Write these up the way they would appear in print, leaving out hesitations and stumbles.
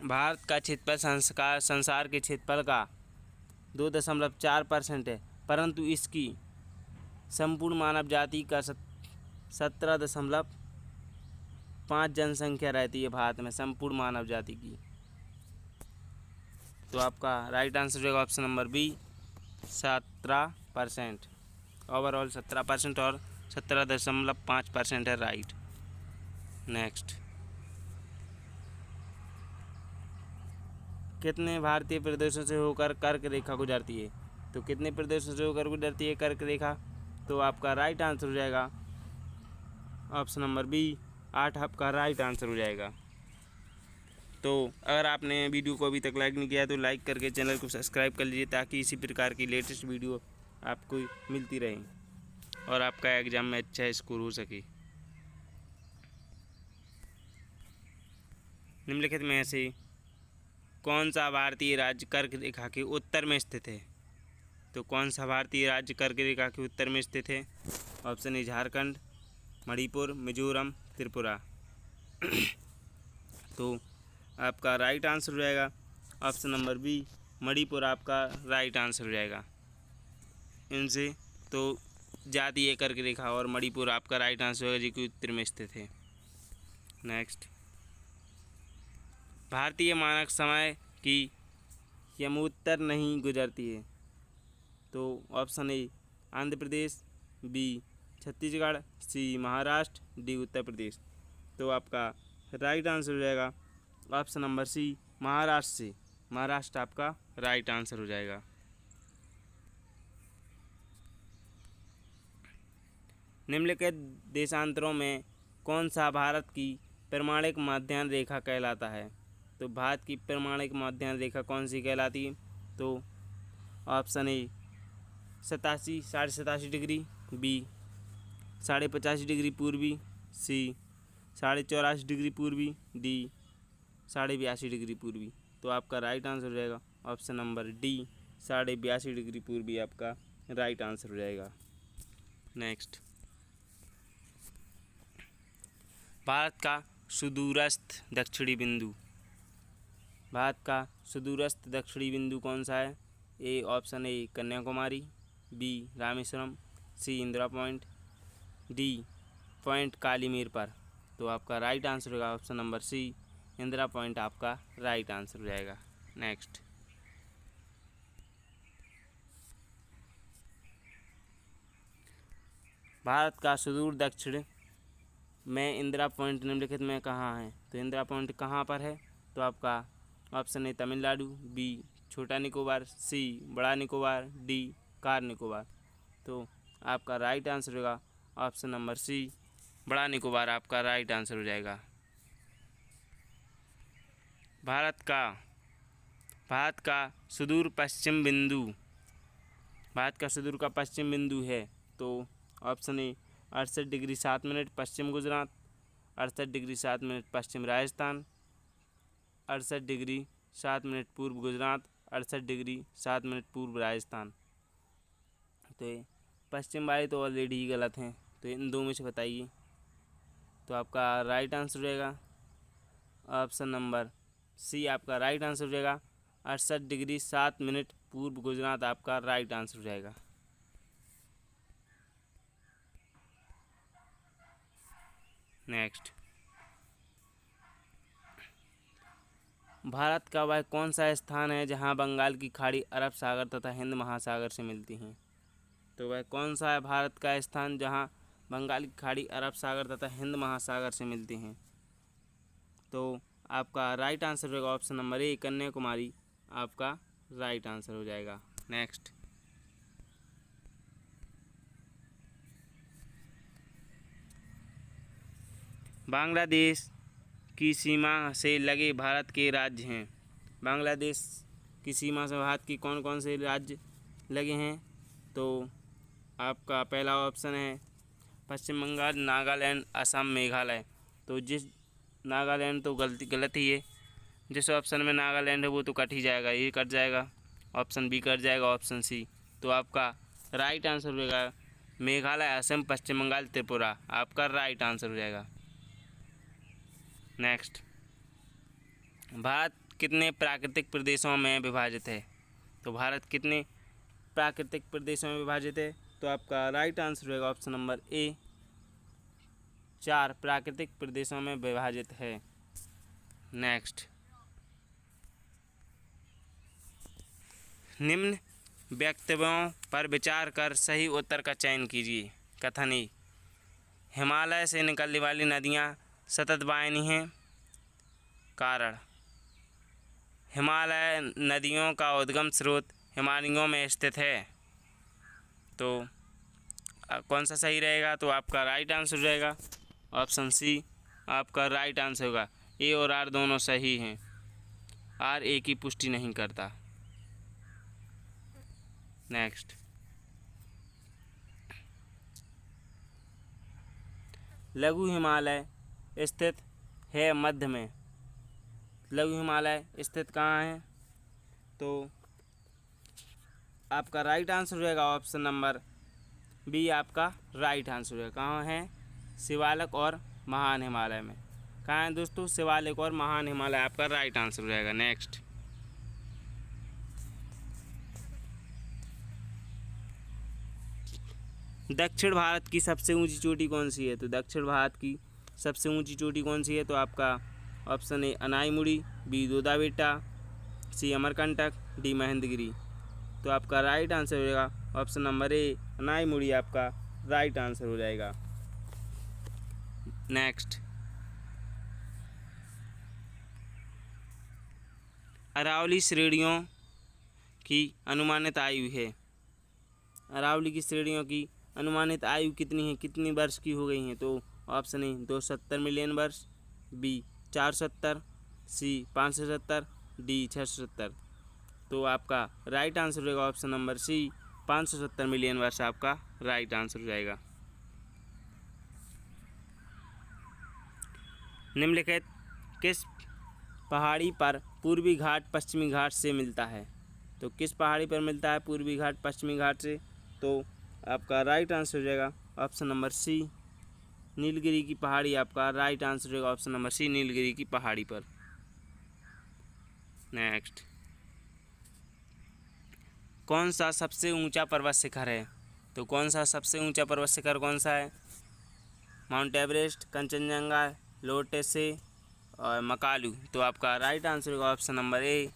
भारत का क्षेत्रफल संसार के क्षेत्रफल का 2.4% है, परंतु इसकी संपूर्ण मानव जाति का 17.5 जनसंख्या रहती है भारत में, संपूर्ण मानव जाति की। तो आपका राइट आंसर होगा ऑप्शन नंबर बी 17%। ओवरऑल 17% और 17.5% है राइट। नेक्स्ट, कितने भारतीय प्रदेशों से होकर कर्क रेखा गुजरती है? तो कितने प्रदेशों से होकर गुजरती है कर्क रेखा? तो आपका राइट आंसर हो जाएगा ऑप्शन नंबर बी 8 आपका राइट आंसर हो जाएगा। तो अगर आपने वीडियो को अभी तक लाइक नहीं किया तो लाइक करके चैनल को सब्सक्राइब कर लीजिए, ताकि इसी प्रकार की लेटेस्ट वीडियो आपको मिलती रहे और आपका एग्ज़ाम में अच्छा स्कोर हो सके। निम्नलिखित में से कौन सा भारतीय राज्य कर्क रेखा के उत्तर में स्थित है? तो कौन सा भारतीय राज्य कर्क रेखा के उत्तर में स्थित है? ऑप्शन ए झारखंड, मणिपुर, मिजोरम, त्रिपुरा। तो आपका राइट आंसर हो जाएगा ऑप्शन नंबर बी मणिपुर आपका राइट आंसर हो जाएगा। इनसे तो जातीय कर्क रेखा और मणिपुर आपका राइट आंसर होगा, जो कि उत्तर में स्थित है। नेक्स्ट, भारतीय मानक समय की यमोत्तर नहीं गुजरती है? तो option A Andhra Pradesh, B Chhattisgarh, C Maharashtra, D Uttar Pradesh. तो आपका राइट आंसर हो जाएगा ऑप्शन नंबर सी महाराष्ट्र से, महाराष्ट्र आपका राइट आंसर हो जाएगा। निम्नलिखित देशांतरों में कौन सा भारत की प्रमाणिक मध्याह्न रेखा कहलाता है? तो भारत की प्रमाणिक मध्याह्न रेखा कौन सी कहलाती है? तो option A 87.87 degree, B 85.5 degree पूर्वी, सी 84.5 डिग्री पूर्वी, डी 82.5 डिग्री पूर्वी। तो आपका राइट आंसर हो जाएगा ऑप्शन नंबर डी 82.5 डिग्री पूर्वी आपका राइट आंसर हो जाएगा। नेक्स्ट, भारत का सुदूरस्थ दक्षिणी बिंदु, भारत का सुदूरस्थ दक्षिणी बिंदु कौन सा है? A option A Kanyakumari, B Rameswaram, C Indira point, D point Calimere पर। तो आपका राइट आंसर होगा option number C Indira point आपका राइट आंसर हो जाएगा। नेक्स्ट, भारत का सुदूर दक्षिण में इंदिरा पॉइंट निम्नलिखित में कहाँ है? तो इंदिरा पॉइंट कहाँ पर है? तो आपका ऑप्शन ए तमिलनाडु, बी छोटा निकोबार, सी बड़ा निकोबार, डी कार निकोबार। तो आपका राइट आंसर होगा ऑप्शन नंबर सी बड़ा निकोबार आपका राइट आंसर हो जाएगा। भारत का सुदूर पश्चिम बिंदु, भारत का सुदूर का पश्चिम बिंदु है? तो ऑप्शन ए 68 डिग्री 7 मिनट पश्चिम गुजरात, 68 डिग्री 7 मिनट पश्चिम राजस्थान, 68 डिग्री 7 मिनट पूर्व गुजरात, 68 डिग्री 7 मिनट पूर्व राजस्थान। तो ये पश्चिम वाले तो ऑलरेडी ही गलत हैं, तो इन दो में से बताइए। तो आपका राइट आंसर हो जाएगा ऑप्शन नंबर सी आपका राइट आंसर हो जाएगा 68 डिग्री 7 मिनट पूर्व गुजरात आपका राइट आंसर हो जाएगा। नेक्स्ट, भारत का वह कौन सा स्थान है जहां बंगाल की खाड़ी अरब सागर तथा हिंद महासागर से मिलती हैं? तो वह कौन सा है भारत का स्थान जहां बंगाल की खाड़ी अरब सागर तथा हिंद महासागर से मिलती हैं? तो आपका राइट आंसर होगा ऑप्शन नंबर ए कन्याकुमारी आपका राइट आंसर हो जाएगा। नेक्स्ट, बांग्लादेश की सीमा से लगे भारत के राज्य हैं? बांग्लादेश की सीमा से भारत की कौन कौन से राज्य लगे हैं? तो आपका पहला ऑप्शन है पश्चिम बंगाल, नागालैंड, असम, मेघालय। तो जिस नागालैंड तो गलत ही है, जिस ऑप्शन में नागालैंड है वो तो कट ही जाएगा, ये कट जाएगा, ऑप्शन बी कट जाएगा, ऑप्शन सी। तो आपका राइट आंसर हो जाएगा मेघालय, असम, पश्चिम बंगाल, त्रिपुरा आपका राइट आंसर हो जाएगा। नेक्स्ट, भारत कितने प्राकृतिक प्रदेशों में विभाजित है? तो भारत कितने प्राकृतिक प्रदेशों में विभाजित है? तो आपका राइट आंसर रहेगा ऑप्शन नंबर ए, 4 प्राकृतिक प्रदेशों में विभाजित है। नेक्स्ट, निम्न वक्तव्यों पर विचार कर सही उत्तर का चयन कीजिए। कथन ए, हिमालय से निकलने वाली नदियाँ सतत बहती हैं। कारण, हिमालय नदियों का उद्गम स्रोत हिमालयों में स्थित है। तो कौन सा सही रहेगा? तो आपका राइट आंसर रहेगा ऑप्शन सी, आपका राइट आंसर होगा। ए और आर दोनों सही हैं, आर ए की पुष्टि नहीं करता। नेक्स्ट, लघु हिमालय स्थित है मध्य में। लघु हिमालय स्थित कहाँ है? तो आपका राइट आंसर रहेगा ऑप्शन नंबर बी, आपका राइट आंसर रहेगा। कहाँ है? शिवालिक और महान हिमालय में। कहाँ है दोस्तों? शिवालिक और महान हिमालय आपका राइट आंसर रहेगा। नेक्स्ट, दक्षिण भारत की सबसे ऊंची चोटी कौन सी है? तो दक्षिण भारत की सबसे ऊंची चोटी कौन सी है? तो आपका option A Anamudi, B Doddabetta, C Amarkantak, D Mahendragiri. तो आपका राइट आंसर हो जाएगा ऑप्शन नंबर ए, अनाईमुड़ी आपका राइट आंसर हो जाएगा। नेक्स्ट, अरावली श्रेणियों की अनुमानित आयु है। अरावली की श्रेणियों की अनुमानित आयु कितनी है, कितनी वर्ष की हो गई हैं? तो ऑप्शन ए 270 मिलियन वर्ष, बी 470, सी 570, डी 670। तो आपका राइट आंसर रहेगा ऑप्शन नंबर सी, 570 मिलियन वर्ष आपका राइट आंसर हो जाएगा। निम्नलिखित किस पहाड़ी पर पूर्वी घाट पश्चिमी घाट से मिलता है? तो किस पहाड़ी पर मिलता है पूर्वी घाट पश्चिमी घाट से? तो आपका राइट आंसर हो जाएगा ऑप्शन नंबर सी, नीलगिरी की पहाड़ी आपका राइट आंसर रहेगा ऑप्शन नंबर सी, नीलगिरी की पहाड़ी पर। नेक्स्ट, कौन सा सबसे ऊंचा पर्वत शिखर है? तो कौन सा सबसे ऊंचा पर्वत शिखर कौन सा है? माउंट एवरेस्ट, कंचनजंगा, लोटसे और मकालू। तो आपका राइट आंसर होगा option number A,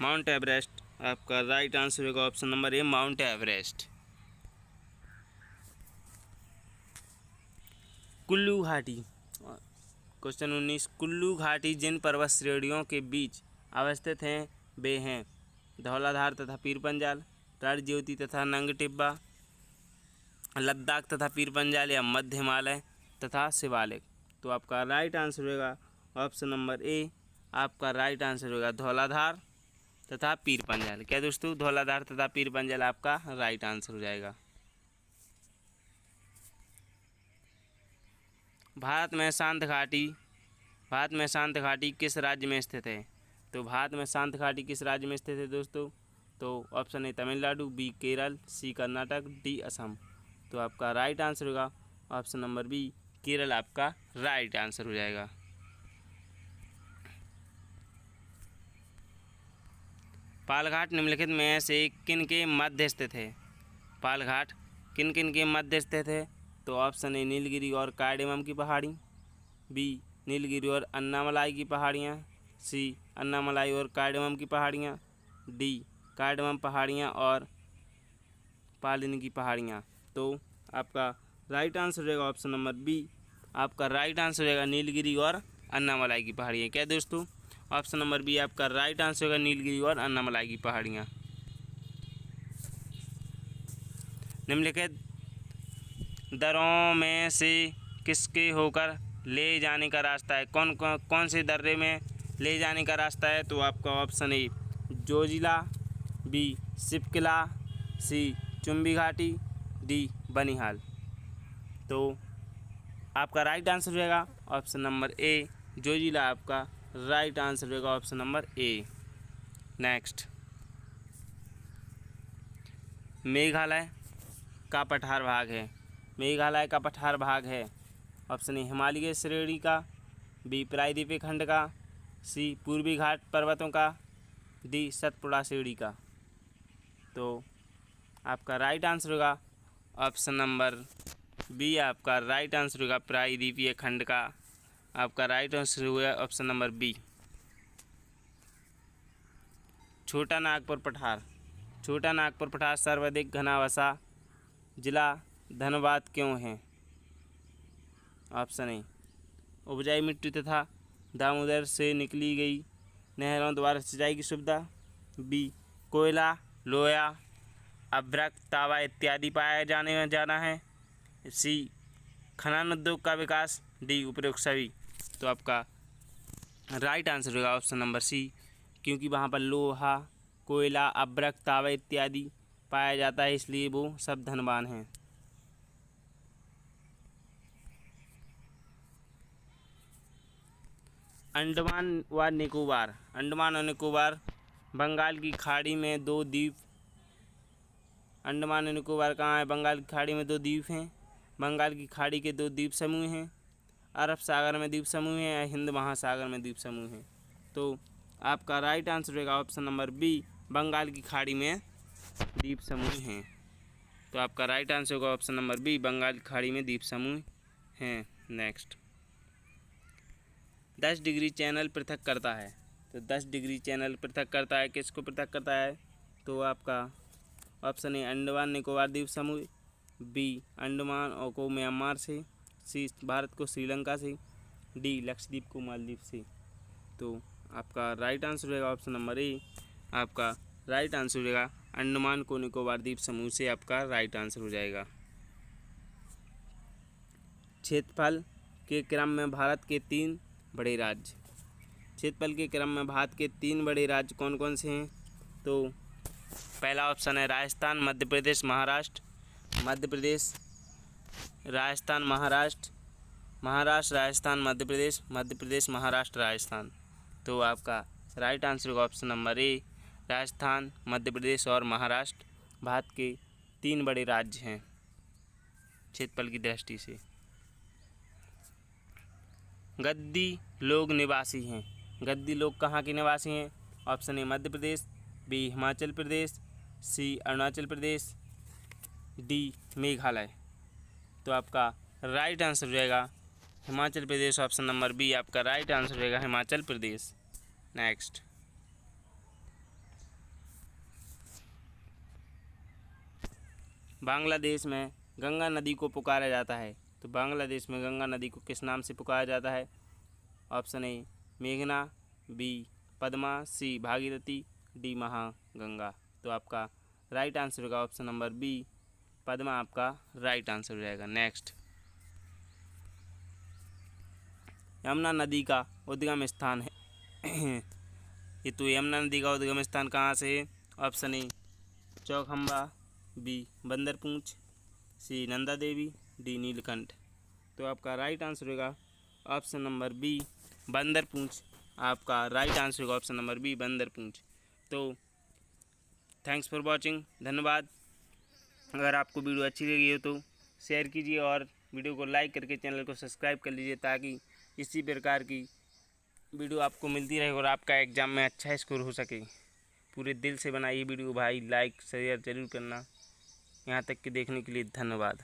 mount Everest. आपका राइट आंसर होगा option number A, mount Everest. Kullu घाटी, क्वेश्चन 19, कुल्लू घाटी जिन पर्वत श्रेणियों के बीच अवस्थित हैं वे हैं धौलाधार तथा पीर पंजाल, राज ज्योति तथा नंग टिब्बा, लद्दाख तथा पीर पंजाल, या मध्य हिमालय तथा शिवालिक। तो आपका राइट आंसर होगा ऑप्शन नंबर ए, आपका राइट आंसर होगा धौलाधार तथा पीर पंजाल। क्या दोस्तों? धौलाधार तथा पीर पंजाल आपका राइट आंसर हो जाएगा। भारत में शांत घाटी किस राज्य में स्थित है? तो भारत में शांत घाटी किस राज्य में स्थित है दोस्तों? तो option A Tamil Nadu, B Kerala, C Karnataka, D Assam. तो आपका राइट आंसर होगा ऑप्शन नंबर बी, केरल आपका राइट आंसर हो जाएगा। पालघाट निम्नलिखित में से किन के मध्य स्थित है? पालघाट किन किन के मध्य स्थित है? तो ऑप्शन ए नीलगिरी और कार्डेमम की पहाड़ी, बी नीलगिरी और अन्नामलाई की पहाड़ियाँ, सी अन्नामलाई और कार्डेमम की पहाड़ियाँ, डी कार्डेमम पहाड़ियाँ और पालिन की पहाड़ियाँ। तो आपका राइट आंसर रहेगा ऑप्शन नंबर बी, आपका राइट आंसर रहेगा नीलगिरी और अन्नामलाई की पहाड़ियाँ। क्या दोस्तों? ऑप्शन नंबर बी आपका राइट आंसर होगा नीलगिरी और अन्नामलाई की पहाड़ियाँ। निम्नलिखित दर्रों में से किसके होकर ले जाने का रास्ता है? कौन से दर्रे में ले जाने का रास्ता है? तो आपका ऑप्शन ए जोजिला, बी शिवकिला, सी चुम्बी घाटी, डी बनिहाल। तो आपका राइट आंसर रहेगा ऑप्शन नंबर ए, जोजिला आपका राइट आंसर रहेगा option number A. Next, Meghalaya का पठार भाग है। मेघालय का पठार भाग है ऑप्शन ए हिमालय श्रेणी का, बी प्रायद्वीपीय खंड का, सी पूर्वी घाट पर्वतों का, डी सतपुड़ा सीढ़ी का। तो आपका राइट आंसर होगा ऑप्शन नंबर बी, आपका राइट आंसर होगा प्रायद्वीपीय खंड का। आपका राइट आंसर हुआ ऑप्शन नंबर बी। छोटा नागपुर पठार, छोटा नागपुर पठार सर्वाधिक घना वसा जिला धनबाद क्यों है? ऑप्शन ए, उपजाऊ मिट्टी तथा दामोदर से निकली गई नहरों द्वारा सिंचाई की सुविधा, बी कोयला, लोहा, अभ्रक, तांबा इत्यादि पाया जाने में जाना है, सी खनन उद्योग का विकास, डी उपरोक्त सभी। तो आपका राइट आंसर होगा ऑप्शन नंबर सी, क्योंकि वहाँ पर लोहा, कोयला, अभ्रक, तांबा इत्यादि पाया जाता है, इसलिए वो सब धनवान हैं। अंडमान व निकोबार, अंडमान और निकोबार बंगाल की खाड़ी में दो द्वीप। अंडमान और निकोबार कहाँ है? बंगाल की खाड़ी में दो द्वीप हैं। बंगाल की खाड़ी के दो द्वीप समूह हैं। अरब सागर में द्वीप समूह है या हिंद महासागर में द्वीप समूह है। तो आपका राइट आंसर होगा ऑप्शन नंबर बी, बंगाल की खाड़ी में द्वीप समूह हैं। तो आपका राइट आंसर होगा ऑप्शन नंबर बी, बंगाल की खाड़ी में द्वीप समूह हैं। नेक्स्ट, 10 डिग्री चैनल पृथक करता है। तो 10 डिग्री चैनल पृथक करता है, किसको पृथक करता है? तो आपका ऑप्शन ए अंडमान निकोबार द्वीप समूह, बी अंडमान और को म्यांमार से, सी भारत को श्रीलंका से, डी लक्षद्वीप को मालदीव से। तो आपका राइट आंसर रहेगा ऑप्शन नंबर ए, आपका राइट आंसर रहेगा अंडमान को निकोबार द्वीप समूह से आपका राइट आंसर हो जाएगा। क्षेत्रफल के क्रम में भारत के 3 बड़े राज्य, क्षेत्रफल के क्रम में भारत के 3 बड़े राज्य कौन कौन से हैं? तो पहला ऑप्शन है राजस्थान, मध्य प्रदेश, महाराष्ट्र। मध्य प्रदेश, राजस्थान, महाराष्ट्र, महाराष्ट्र, राजस्थान, मध्य प्रदेश, मध्य प्रदेश, महाराष्ट्र, राजस्थान। तो आपका राइट आंसर होगा option number A, Rajasthan, Madhya Pradesh और महाराष्ट्र भारत के 3 बड़े राज्य हैं क्षेत्रफल की दृष्टि से। गद्दी लोग निवासी हैं, गद्दी लोग कहाँ के निवासी हैं? Option A Madhya Pradesh, B Himachal Pradesh, C Arunachal Pradesh, D Meghalaya. तो आपका राइट आंसर हो जाएगा Himachal Pradesh, option number B आपका राइट आंसर रहेगा हिमाचल प्रदेश। नेक्स्ट, बांग्लादेश में गंगा नदी को पुकारा जाता है। तो बांग्लादेश में गंगा नदी को किस नाम से पुकारा जाता है? ऑप्शन ए मेघना, बी पद्मा, सी भागीरथी, डी महागंगा। तो आपका राइट आंसर होगा ऑप्शन नंबर बी, पद्मा आपका राइट आंसर हो जाएगा। नेक्स्ट, यमुना नदी का उद्गम स्थान है ये तो यमुना नदी का उद्गम स्थान कहाँ से है? Option A Chaukhamba, B Bandarpunch, C Nanda Devi, D Neelkanth. तो आपका राइट आंसर होगा ऑप्शन नंबर बी, बंदरपूंछ। आपका राइट आंसर होगा ऑप्शन नंबर बी, बंदरपूंछ। तो थैंक्स फॉर वॉचिंग, धन्यवाद। अगर आपको वीडियो अच्छी लगी हो तो शेयर कीजिए और वीडियो को लाइक करके चैनल को सब्सक्राइब कर लीजिए, ताकि इसी प्रकार की वीडियो आपको मिलती रहे और आपका एग्ज़ाम में अच्छा स्कोर हो सके। पूरे दिल से बनाइए वीडियो भाई, लाइक शेयर ज़रूर करना। यहाँ तक कि देखने के लिए धन्यवाद।